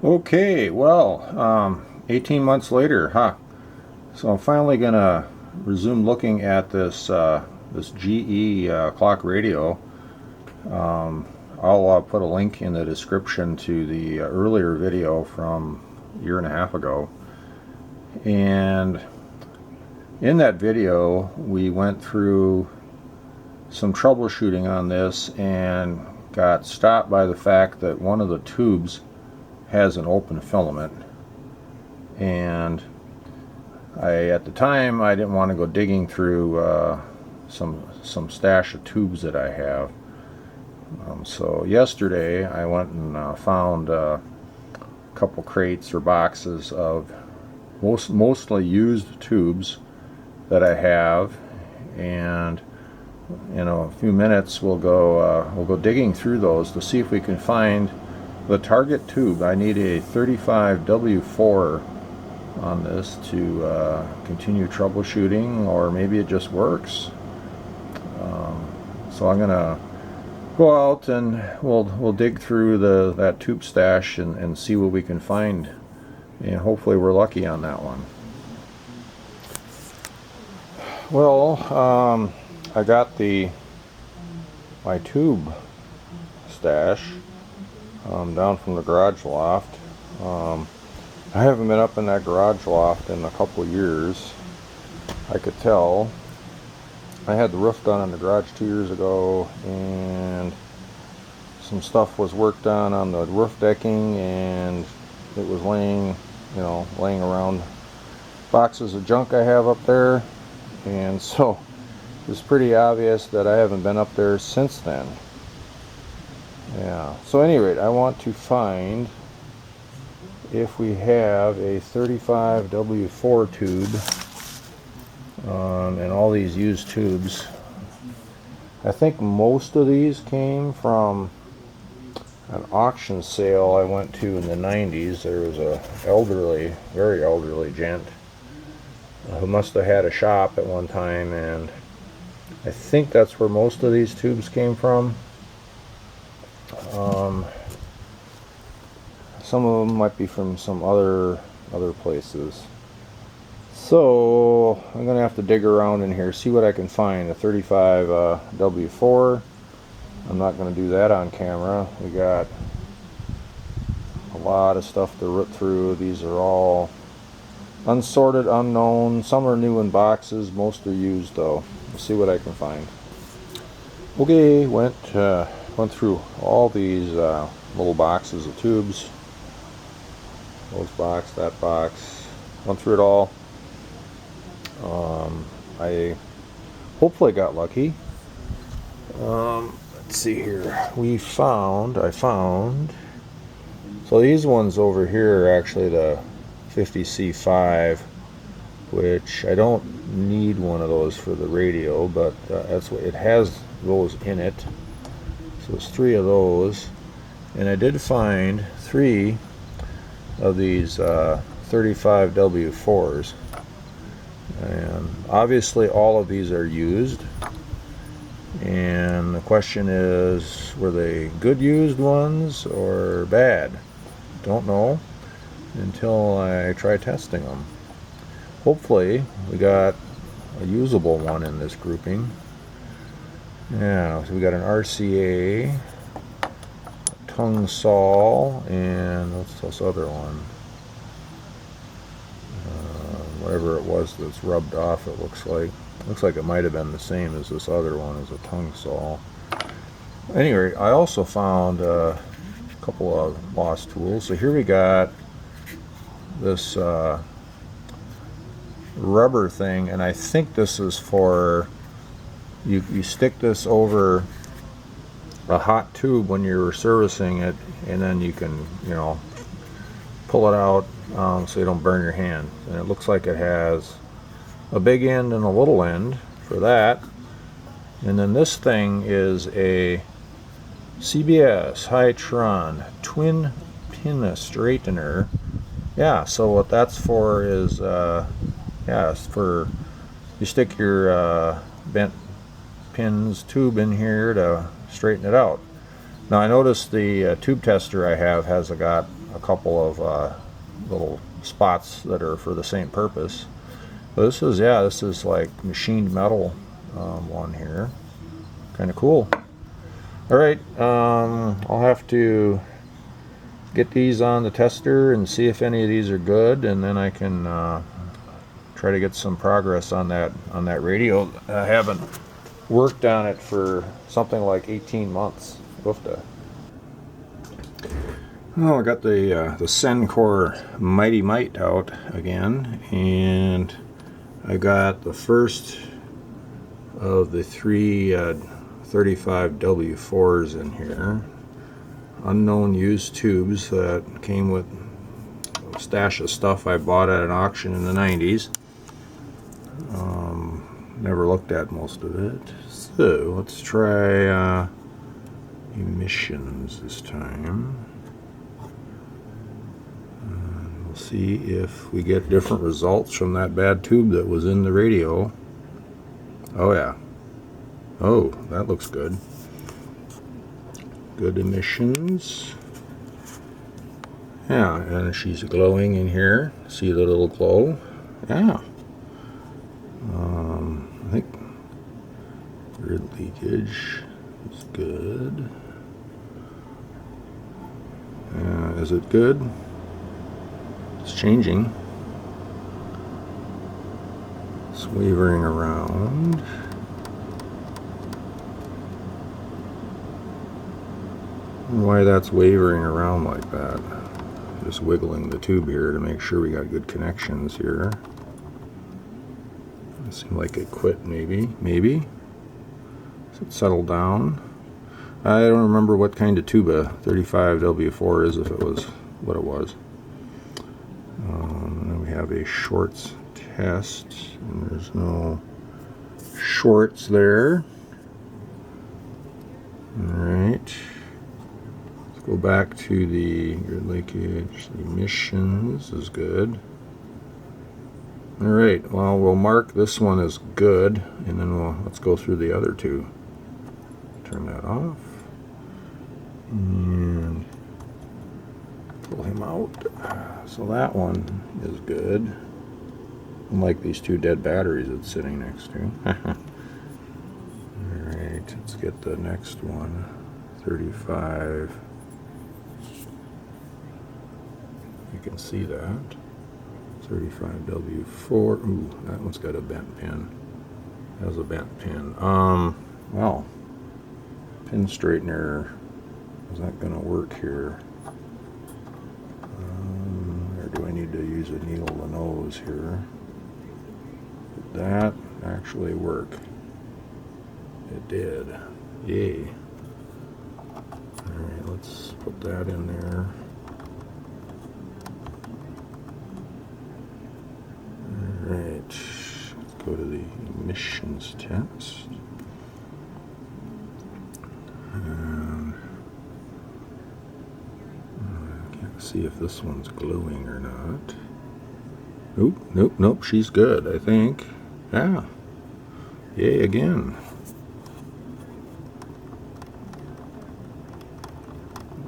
Okay, well, 18 months later, huh? So I'm finally gonna resume looking at this GE clock radio. I'll put a link in the description to the earlier video from a year and a half ago. And in that video, we went through some troubleshooting on this and got stopped by the fact that one of the tubes has an open filament. And at the time, I didn't want to go digging through some stash of tubes that I have. So yesterday, I went and found a couple crates or boxes of mostly used tubes that I have, and in a few minutes we'll go digging through those to see if we can find the target tube. I need a 35W4 on this to continue troubleshooting, or maybe it just works. So I'm gonna go out and we'll dig through that tube stash and see what we can find, and hopefully we're lucky on that one. Well, I got my tube stash down from the garage loft. I haven't been up in that garage loft in a couple years. I could tell. I had the roof done on the garage 2 years ago, and some stuff was worked on the roof decking, and it was laying around boxes of junk I have up there, and so it's pretty obvious that I haven't been up there since then. Yeah, so at any rate, I want to find if we have a 35W4 tube, and all these used tubes. I think most of these came from an auction sale I went to in the 90s. There was a very elderly gent who must have had a shop at one time, and I think that's where most of these tubes came from. Some of them might be from some other places. So I'm gonna have to dig around in here, see what I can find. A 35W4. I'm not gonna do that on camera. We got a lot of stuff to root through. These are all unsorted, unknown. Some are new in boxes. Most are used though. We'll see what I can find. Okay, went through all these little boxes of tubes. Those box, that box. Went through it all. I hopefully got lucky. Let's see here. I found. So these ones over here are actually the 50C5, which I don't need one of those for the radio, but that's what it has. Those in it. So there's 3 of those, and I did find 3 of these 35W4s. And obviously all of these are used, and the question is, were they good used ones or bad? Don't know until I try testing them. Hopefully we got a usable one in this grouping. Yeah, so we got an RCA, a tongue saw, and what's this other one? Whatever it was that's rubbed off, it looks like it might have been the same as this other one, as a tongue saw. Anyway, I also found a couple of lost tools. So here we got this rubber thing, and I think this is for you stick this over a hot tube when you're servicing it, and then you can pull it out so you don't burn your hand. And it looks like it has a big end and a little end for that. And then this thing is a CBS Hytron twin pin straightener. Yeah, so what that's for is it's for you stick your bent pins tube in here to straighten it out. Now I noticed the tube tester I have has got a couple of little spots that are for the same purpose. But this is like machined metal one here. Kind of cool. All right, I'll have to get these on the tester and see if any of these are good, and then I can try to get some progress on that radio. I haven't worked on it for something like 18 months. Oofta. Oh, I got the Sencor Mighty Mite out again, and I got the first of the three 35W4s in here. Unknown used tubes that came with a stash of stuff I bought at an auction in the 90s. Never looked at most of it. So let's try emissions this time. And we'll see if we get different results from that bad tube that was in the radio. Oh yeah. Oh, that looks good. Good emissions. Yeah, and she's glowing in here. See the little glow? Yeah. I think grid leakage is good. Is it good? It's changing. It's wavering around. Why that's wavering around like that. Just wiggling the tube here to make sure we got good connections here. It seemed like it quit, maybe. Does it settle down? I don't remember what kind of tube a 35W4 is, if it was what it was. And then we have a shorts test, and there's no shorts there. Alright. Go back to the grid leakage. The emissions is good. Alright, well, we'll mark this one as good, and then let's go through the other two. Turn that off. And pull him out. So that one is good. Unlike these two dead batteries it's sitting next to. Alright, let's get the next one. 35. You can see that. 35W4. Ooh, that one's got a bent pin. That was a bent pin. Well, pin straightener is not going to work here. Or do I need to use a needle to nose here? Did that actually work? It did. Yay. Alright, let's put that in there. Alright, let's go to the emissions test. And I can't see if this one's glowing or not. Nope, she's good, I think. Yeah. Yay again.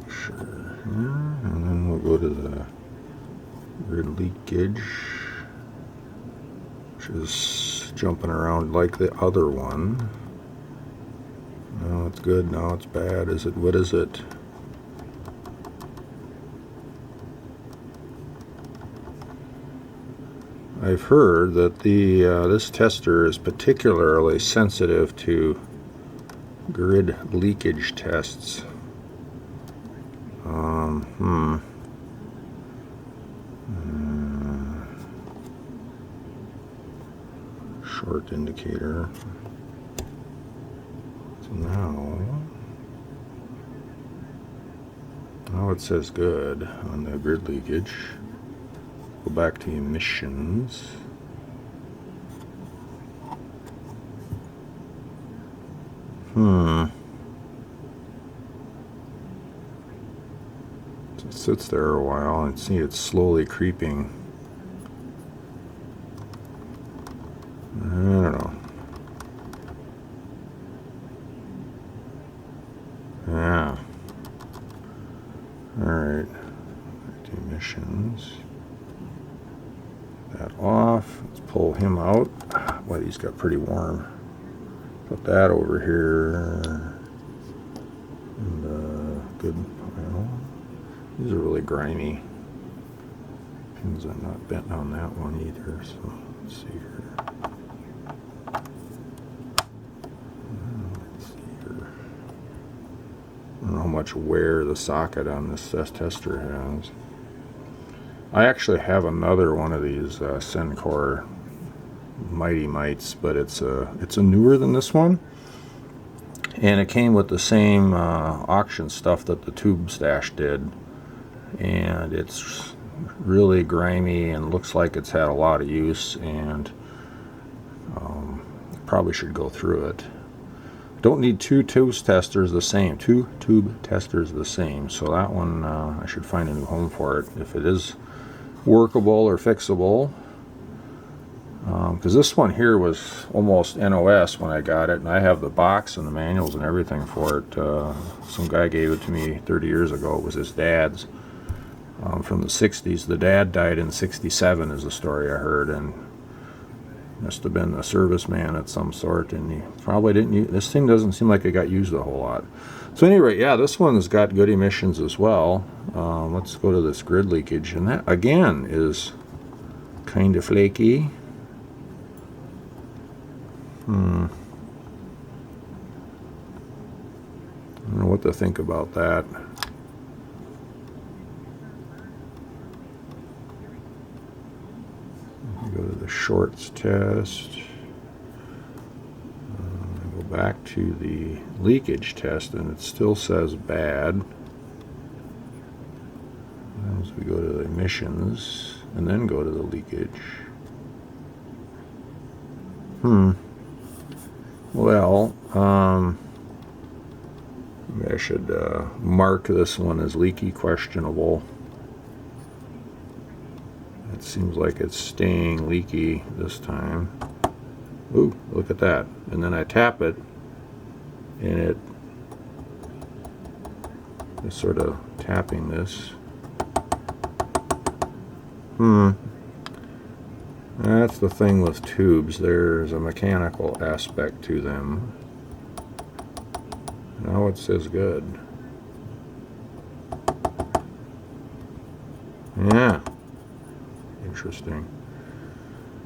Sure. And then we'll go to the grid leakage, which is jumping around like the other one. No, it's good. No, it's bad. What is it? I've heard that this tester is particularly sensitive to grid leakage tests. Short indicator. So now it says good on the grid leakage. Go back to emissions. It sits there a while and see it's slowly creeping. I don't know. Yeah. Alright. emissions. That off. Let's pull him out. Boy, these got pretty warm. Put that over here. And good. Well, these are really grimy. Pins are not bent on that one either. So let's see here. I don't know how much wear the socket on this tester has. I actually have another one of these Sencor Mighty Mites, but it's a newer than this one, and it came with the same auction stuff that the Tube Stash did, and it's really grimy and looks like it's had a lot of use, and probably should go through it. Don't need two tube testers the same. Two tube testers the same. So that one, I should find a new home for it if it is workable or fixable. Because this one here was almost NOS when I got it, and I have the box and the manuals and everything for it. Some guy gave it to me 30 years ago. It was his dad's from the 60s. The dad died in 67 is the story I heard, and must have been a serviceman of some sort, and he probably didn't use, this thing doesn't seem like it got used a whole lot. So anyway, yeah, this one's got good emissions as well. Let's go to this grid leakage, and that again is kind of flaky. I don't know what to think about that. Go to the shorts test. Go back to the leakage test, and it still says bad. As we go to the emissions, and then go to the leakage. Well, maybe I should mark this one as leaky questionable. It seems like it's staying leaky this time. Ooh, look at that. And then I tap it, and it's sort of tapping this. That's the thing with tubes. There's a mechanical aspect to them. Now it says good. Yeah. Interesting.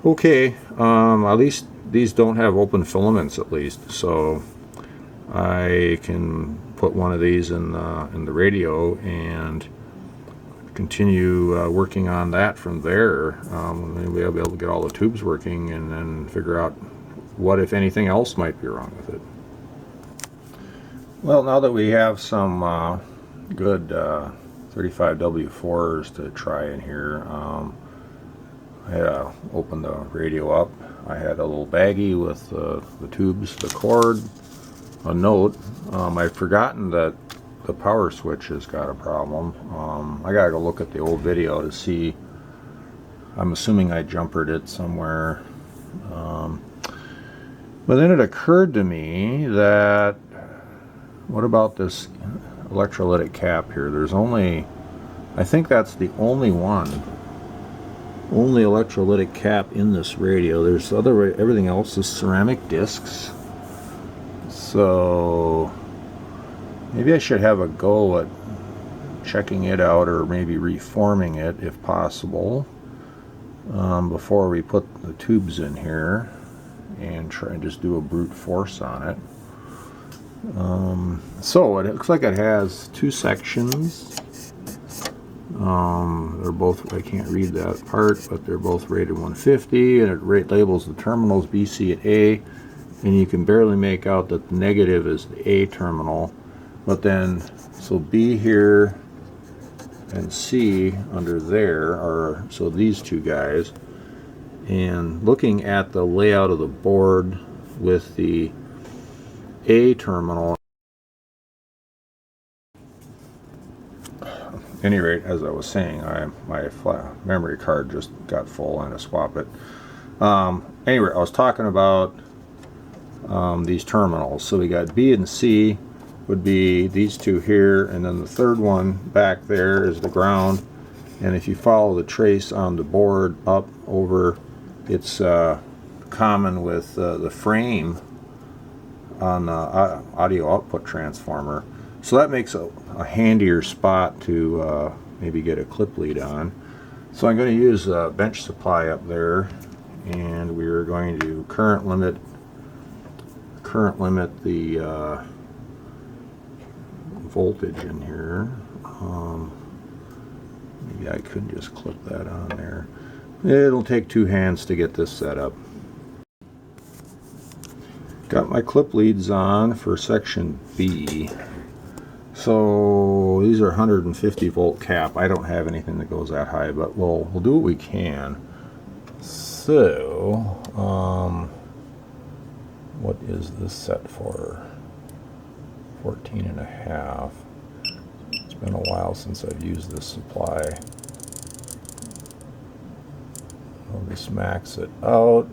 Okay, at least these don't have open filaments, at least, so I can put one of these in the radio and continue working on that from there. Maybe I'll be able to get all the tubes working and then figure out what, if anything, else might be wrong with it. Well, now that we have some good 35W4s to try in here, I had to open the radio up. I had a little baggie with the tubes, the cord, a note. I've forgotten that the power switch has got a problem. I gotta go look at the old video to see. I'm assuming I jumpered it somewhere. But then it occurred to me that, what about this electrolytic cap here? There's only, I think that's the only electrolytic cap in this radio. There's everything else is ceramic discs. So maybe I should have a go at checking it out, or maybe reforming it if possible, before we put the tubes in here and try and just do a brute force on it. So it looks like it has two sections. They're both, I can't read that part, but they're both rated 150, and it labels the terminals B, C, and A, and you can barely make out that the negative is the A terminal. But then, so B here and C under there are, so these two guys. And looking at the layout of the board with the A terminal, at any rate, as I was saying, my memory card just got full and I swap it. Anyway, I was talking about these terminals. So we got B and C would be these two here, and then the third one back there is the ground, And if you follow the trace on the board up over, it's common with the frame on the audio output transformer. So that makes a handier spot to maybe get a clip lead on. So I'm going to use a bench supply up there, and we're going to current limit the voltage in here. Maybe I could just clip that on there. It'll take two hands to get this set up. Got my clip leads on for section B. So these are 150 volt cap. I don't have anything that goes that high, but we'll do what we can. So what is this set for? 14.5. It's been a while since I've used this supply. I'll just max it out,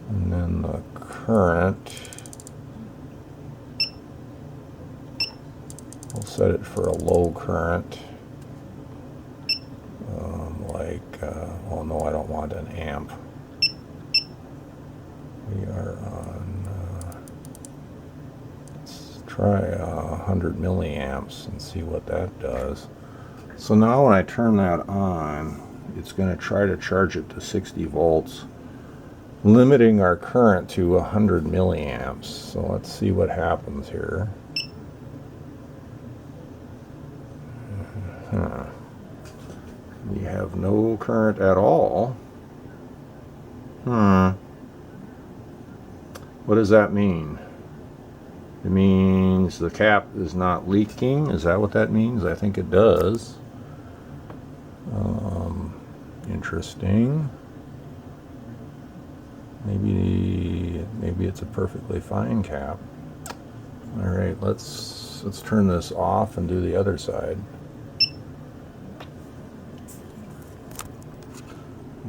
and then the current, we'll set it for a low current, oh no, I don't want an amp. We are on, let's try 100 milliamps and see what that does. So now when I turn that on, it's going to try to charge it to 60 volts, limiting our current to 100 milliamps. So let's see what happens here. We have no current at all. What does that mean? It means the cap is not leaking. Is that what that means? I think it does. Interesting. Maybe it's a perfectly fine cap. All right, let's turn this off and do the other side.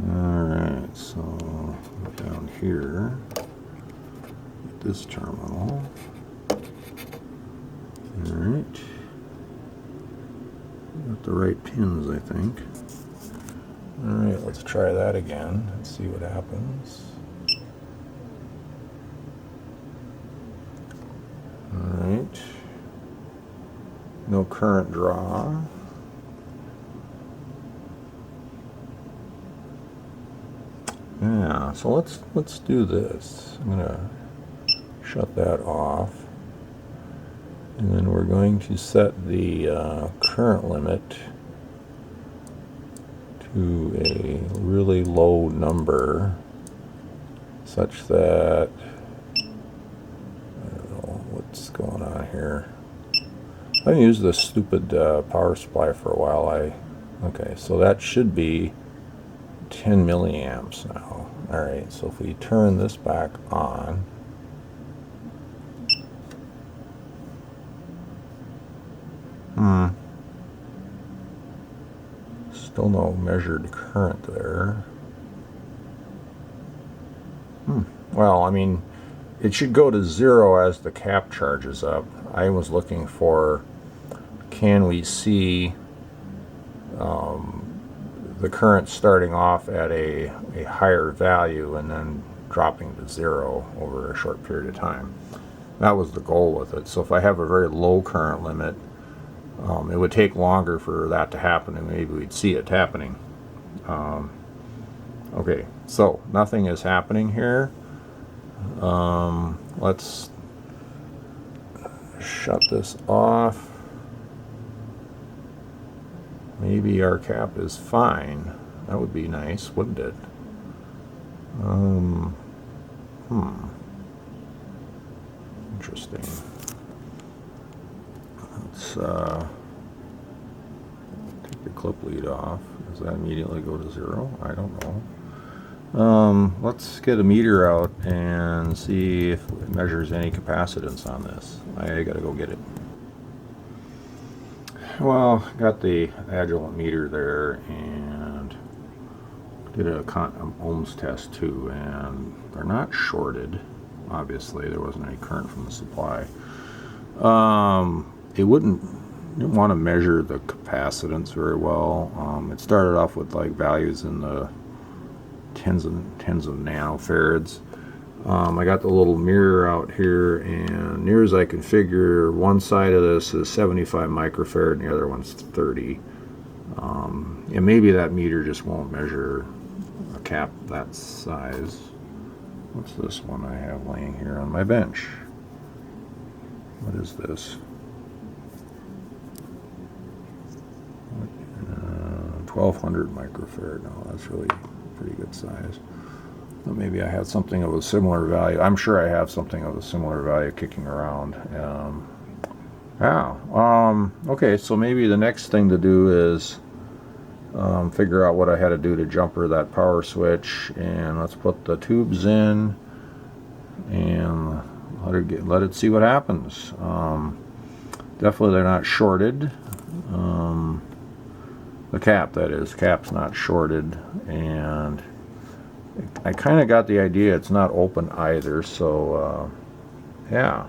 All right, so down here at this terminal. All right, got the right pins, I think. All right, let's try that again. Let's see what happens. All right, no current draw. Yeah, so let's do this. I'm gonna shut that off, and then we're going to set the current limit to a really low number, such that, I don't know what's going on here. I haven't used this stupid power supply for a while. Okay, so that should be 10 milliamps now. All right, so if we turn this back on, still no measured current there. Well, I mean, it should go to 0 as the cap charges up. I was looking for, can we see the current starting off at a higher value and then dropping to 0 over a short period of time. That was the goal with it. So if I have a very low current limit, it would take longer for that to happen, and maybe we'd see it happening. Okay, so nothing is happening here. Let's shut this off. Maybe our cap is fine. That would be nice, wouldn't it? Interesting. Let's take the clip lead off. Does that immediately go to 0? I don't know. Let's get a meter out and see if it measures any capacitance on this. I gotta go get it. Well, got the Agilent meter there and did a ohms test too, and they're not shorted. Obviously, there wasn't any current from the supply. It wouldn't didn't want to measure the capacitance very well. It started off with like values in the tens of nanofarads. I got the little mirror out here, and near as I can figure, one side of this is 75 microfarad and the other one's 30. And maybe that meter just won't measure a cap that size. What's this one I have laying here on my bench? What is this? 1200 microfarad. No, that's really pretty good size. But maybe I have something of a similar value. I'm sure I have something of a similar value kicking around. Okay, so maybe the next thing to do is figure out what I had to do to jumper that power switch, and let's put the tubes in and let it see what happens. Definitely they're not shorted. The cap, that is, cap's not shorted, and I kind of got the idea it's not open either, so yeah.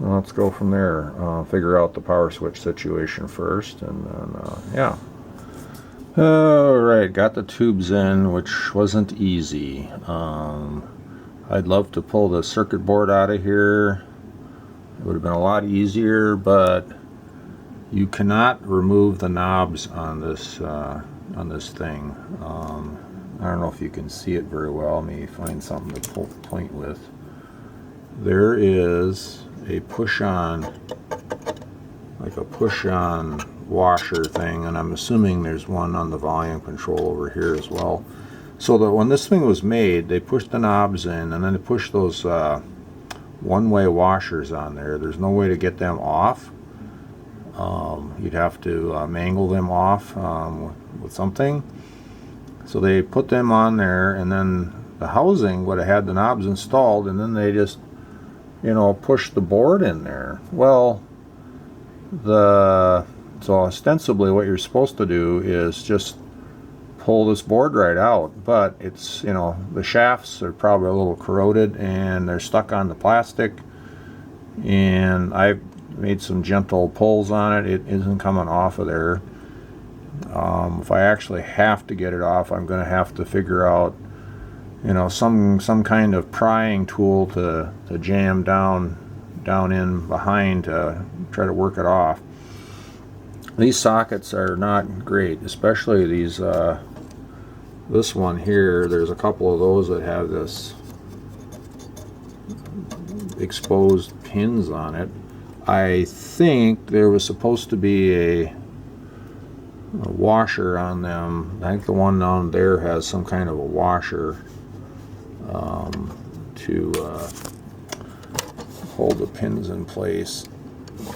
Well, let's go from there. Figure out the power switch situation first, and then yeah. Alright, got the tubes in, which wasn't easy. I'd love to pull the circuit board out of here. It would have been a lot easier, but you cannot remove the knobs on this thing. I don't know if you can see it very well. Let me find something to point with. There is a push-on, like a push-on washer thing, and I'm assuming there's one on the volume control over here as well. So that when this thing was made, they pushed the knobs in, and then they pushed those one-way washers on there. There's no way to get them off. You'd have to mangle them off with something. So they put them on there, and then the housing would have had the knobs installed, and then they just, you know, pushed the board in there. Well, so ostensibly what you're supposed to do is just pull this board right out, but it's, you know, the shafts are probably a little corroded and they're stuck on the plastic, and I made some gentle pulls on it. It isn't coming off of there. If I actually have to get it off, I'm going to have to figure out, you know, some kind of prying tool to jam down in behind to try to work it off. These sockets are not great, especially these this one here. There's a couple of those that have this exposed pins on it. I think there was supposed to be a washer on them. I think the one down there has some kind of a washer to hold the pins in place,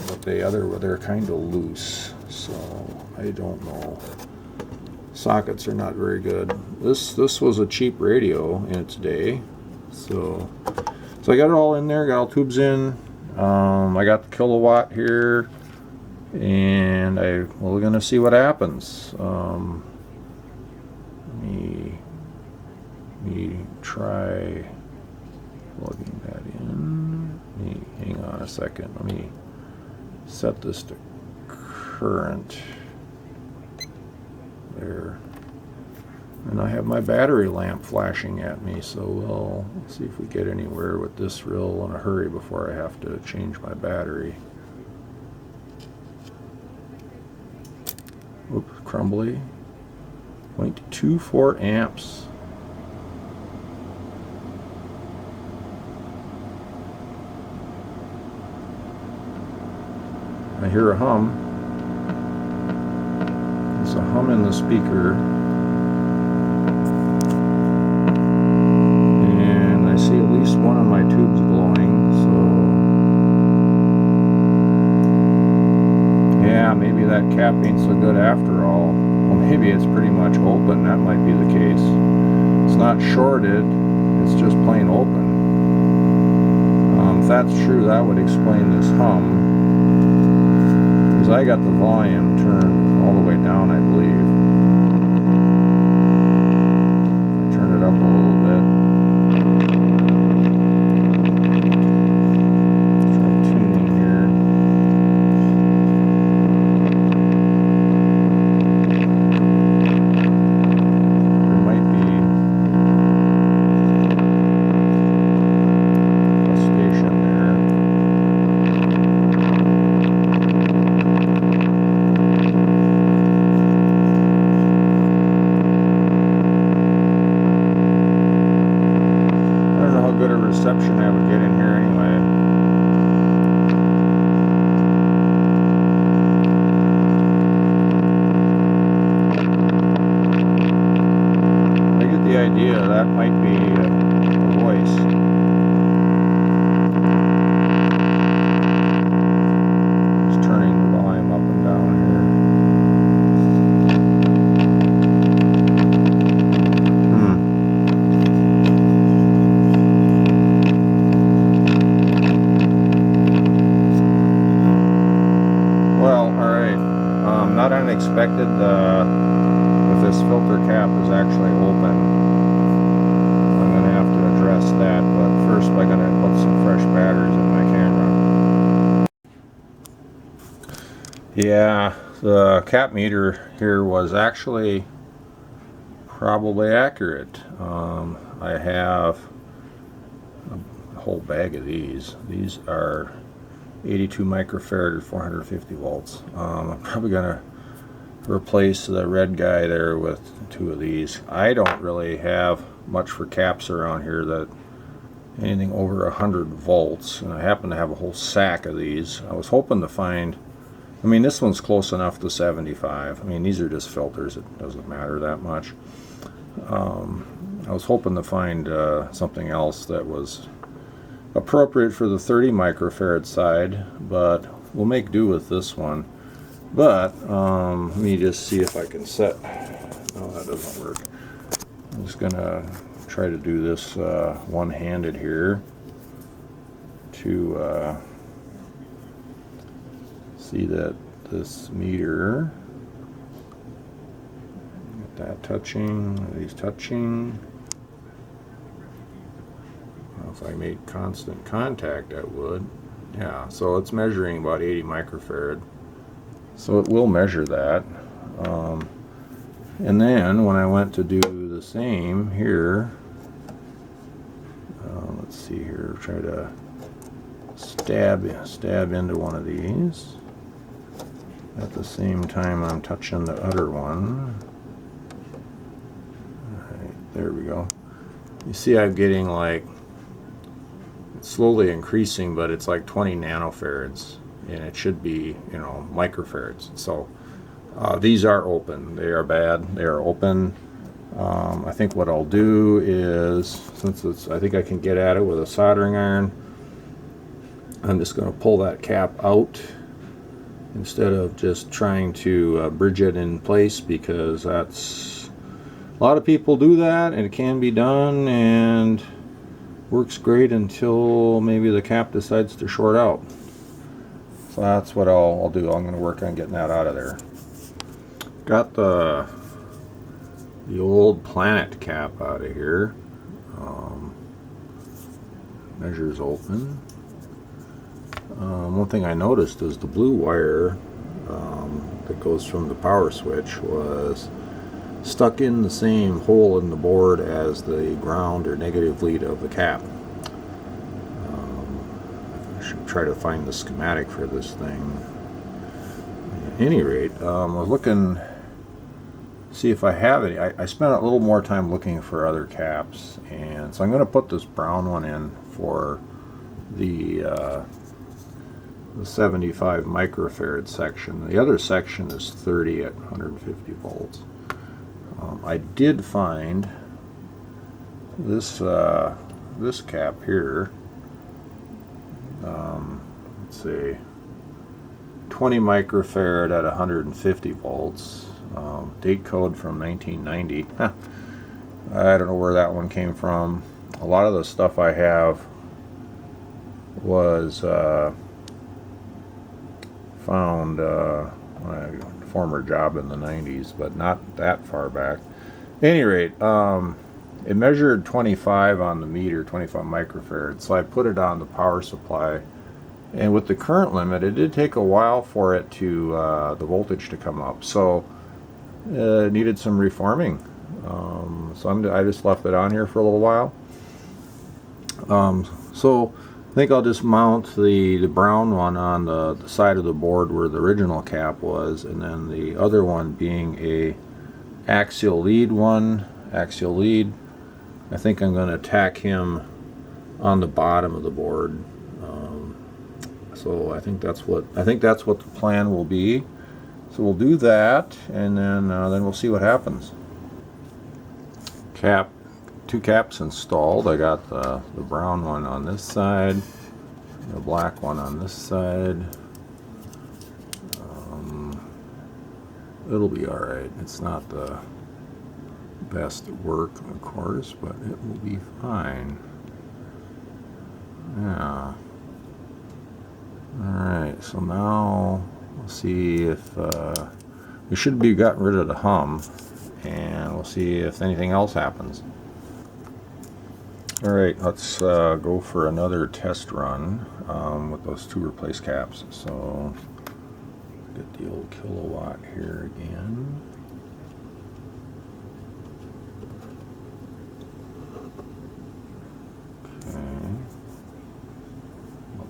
but they're kind of loose, so I don't know. Sockets are not very good. This was a cheap radio in its day, so I got it all in there, got all tubes in. I got the kilowatt here, and we're gonna see what happens. Let me try plugging that in. Hang on a second. Let me set this to current. There. And I have my battery lamp flashing at me, so we'll see if we get anywhere with this real in a hurry before I have to change my battery. Oops, crumbly. 0.24 amps. I hear a hum. There's a hum in the speaker. And I see at least one of my tubes blowing, so yeah, maybe that cap ain't so good after all. Well, maybe it's pretty much open. That might be the case. It's not shorted, it's just plain open. If that's true, that would explain this hum. Because I got the volume turned all the way down, I believe. Turn it up a little bit. Try tuning here. reception I would get in here anyway. I get the idea that might be a voice. Just turning the volume up and down here. Not unexpected, if this filter cap is actually open, I'm going to have to address that, but first I'm going to put some fresh batteries in my camera. Yeah, the cap meter here was actually probably accurate. I have a whole bag of these. These are 82 microfarad or 450 volts. I'm probably going to replace the red guy there with 2 of these. I don't really have much for caps around here that anything over 100 volts, and I happen to have a whole sack of these. I was hoping to find, I mean, this one's close enough to 75. I mean, these are just filters, it doesn't matter that much. I was hoping to find something else that was appropriate for the 30 microfarad side, but we'll make do with this one. But let me just see if I can set. No, that doesn't work. I'm just gonna try to do this one-handed here to see that this meter, get that touching, these touching. If I made constant contact, I would. Yeah, so it's measuring about 80 microfarad. So it will measure that. And then when I went to do the same here, let's see here, try to stab into one of these. At the same time I'm touching the other one. Alright, there we go. You see I'm getting like, it's slowly increasing, but it's like 20 nanofarads. And it should be, you know, microfarads. So these are open. They are bad. They are open. I think what I'll do is, since it's, I think I can get at it with a soldering iron, I'm just going to pull that cap out instead of just trying to bridge it in place, because that's, a lot of people do that and it can be done and works great until maybe the cap decides to short out. So that's what I'll do. I'm going to work on getting that out of there. Got the old planet cap out of here. Measures open. One thing I noticed is the blue wire that goes from the power switch was stuck in the same hole in the board as the ground or negative lead of the cap. Try to find the schematic for this thing. At any rate, I was looking, see if I have any. I spent a little more time looking for other caps, and so I'm going to put this brown one in for the 75 microfarad section. The other section is 30 at 150 volts. I did find this this cap here. Let's see, 20 microfarad at 150 volts. Date code from 1990. I don't know where that one came from. A lot of the stuff I have was found my former job in the 90s, but not that far back. At any rate, it measured 25 on the meter, 25 microfarad, so I put it on the power supply, and with the current limit it did take a while for it to the voltage to come up, so it needed some reforming. So I just left it on here for a little while. So I think I'll just mount the brown one on the side of the board where the original cap was, and then the other one being a axial lead one. I think I'm going to tack him on the bottom of the board. So I think that's what the plan will be. So we'll do that, and then we'll see what happens. Two caps installed. I got the brown one on this side, the black one on this side. It'll be alright. It's not the best work, of course, but it will be fine. Yeah. Alright, so now we'll see if we should be gotten rid of the hum, and we'll see if anything else happens. Alright, let's go for another test run with those two replace caps. So get the old kilowatt here again.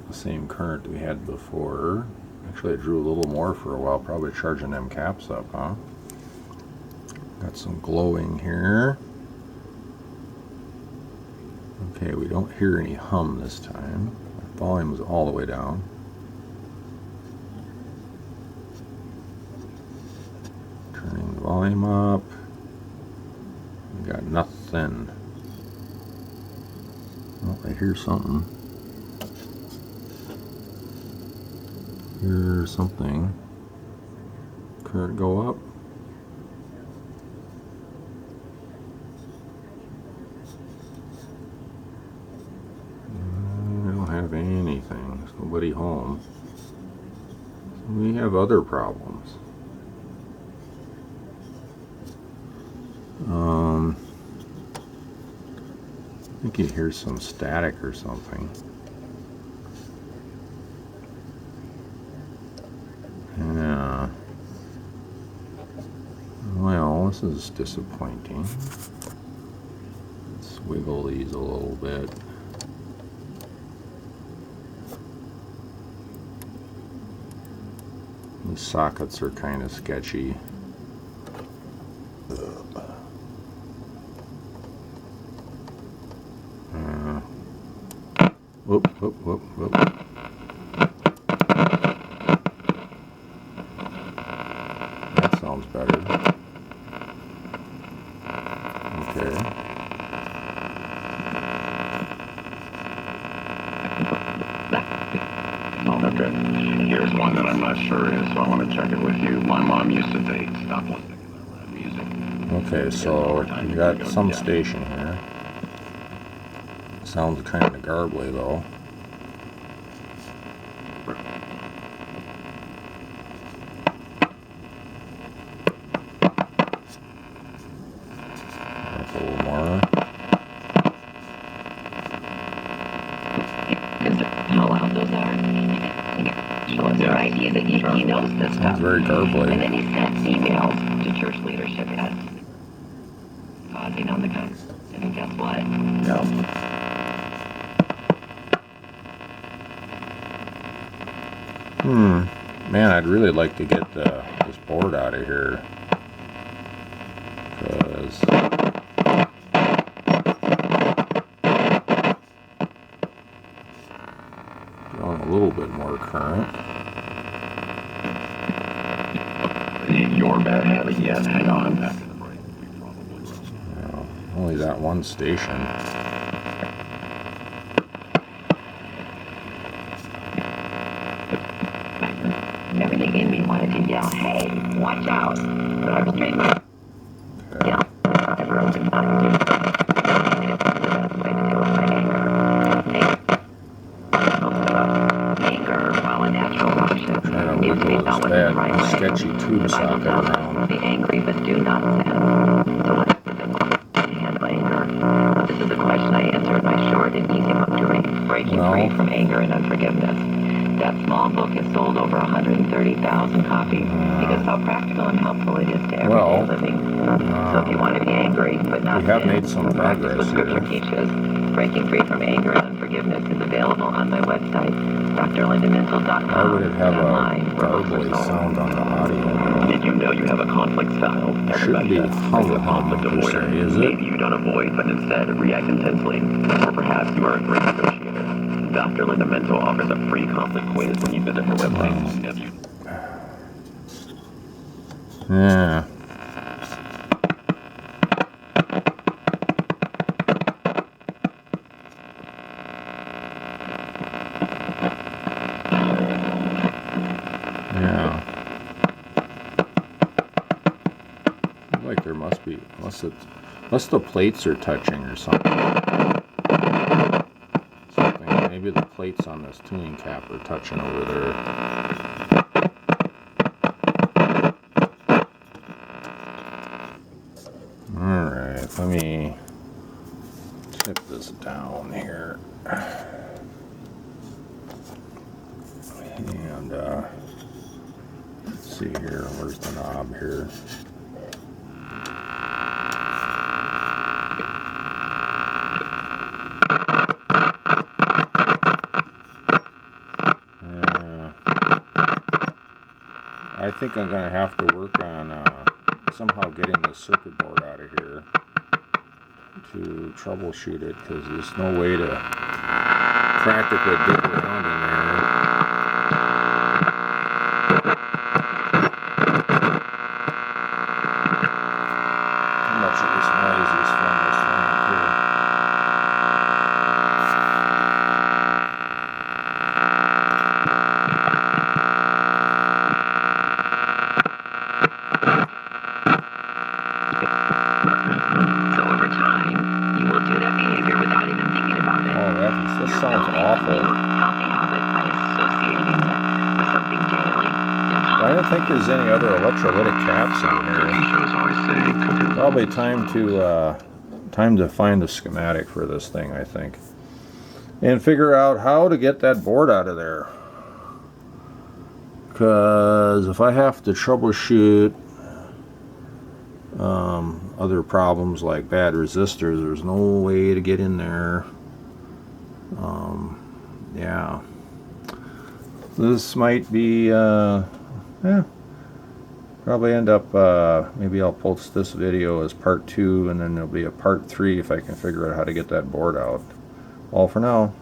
The same current we had before. Actually, I drew a little more for a while, probably charging them caps up, huh? Got some glowing here. Okay, we don't hear any hum this time. Volume is all the way down. Turning the volume up. We got nothing. Oh, I hear something. Hear something. Current go up. I don't have anything. There's nobody home. So we have other problems. I think you hear some static or something. Yeah. Well, this is disappointing. Let's wiggle these a little bit. These sockets are kind of sketchy. Whoop, whoop, whoop, whoop. That sounds better. Okay. Okay. Here's one that I'm not sure is, so I want to check it with you. My mom used to take stop listening to that music. Okay, so you got some station here. Sounds kind of garbly though. That's a little more. How loud those are. So it's their idea that he knows this stuff. Sounds very garbly. And then he sent emails to church leadership as pausing on the gun. And guess what? No. Man, I'd really like to get this board out of here. Because drawing a little bit more current. Your bad habit yet? Hang on. Well, only that one station. Everything in me wanted to yell, hey, watch out. But I was made my... Yeah. Everyone's in anger, while a natural function, Trying to wiggle that sketchy tube socket around. Be angry, but do not sin. So what happens in handle anger? This is a question I answered by short and easy book to read, Breaking Free from Anger and Unforgiveness. That small book has sold over 130,000 copies because how practical and helpful it is to everyday Well, living. So if you want to be angry but not we have sin, made some practice what progress Scripture here. teaches. Breaking Free from Anger and Unforgiveness is available on my website, drlindaminzel.com. Why would it have and a online where books are garbly sold. sound on the audio? Did you know you have a conflict style? Should be Are you a hum conflict per se, avoider? is it? Maybe you don't avoid, but instead react intensely. Or perhaps you are a great negotiator. Dr. Linda Mental offers a free conflict quiz when you visit her website. Yeah. Yeah. Like there must be, unless the plates are touching or something. Maybe the plates on this tuning cap are touching over there. Alright, let me tip this down here. And let's see here, where's the knob here? I think I'm going to have to work on somehow getting the circuit board out of here to troubleshoot it, because there's no way to practically dig around in there. How much of this noise is from this lamp here? So over time, you will do that behavior without even thinking about it. Oh, this You're sounds building a awful. new healthy habit by associating it with something daily. I don't think there's any other electrolytic caps in here. shows always say, Probably time to find the schematic for this thing, I think, and figure out how to get that board out of there. Because if I have to troubleshoot other problems like bad resistors, there's no way to get in there. Yeah, this might be probably end up maybe I'll post this video as part 2, and then there'll be a part 3 if I can figure out how to get that board out. All for now.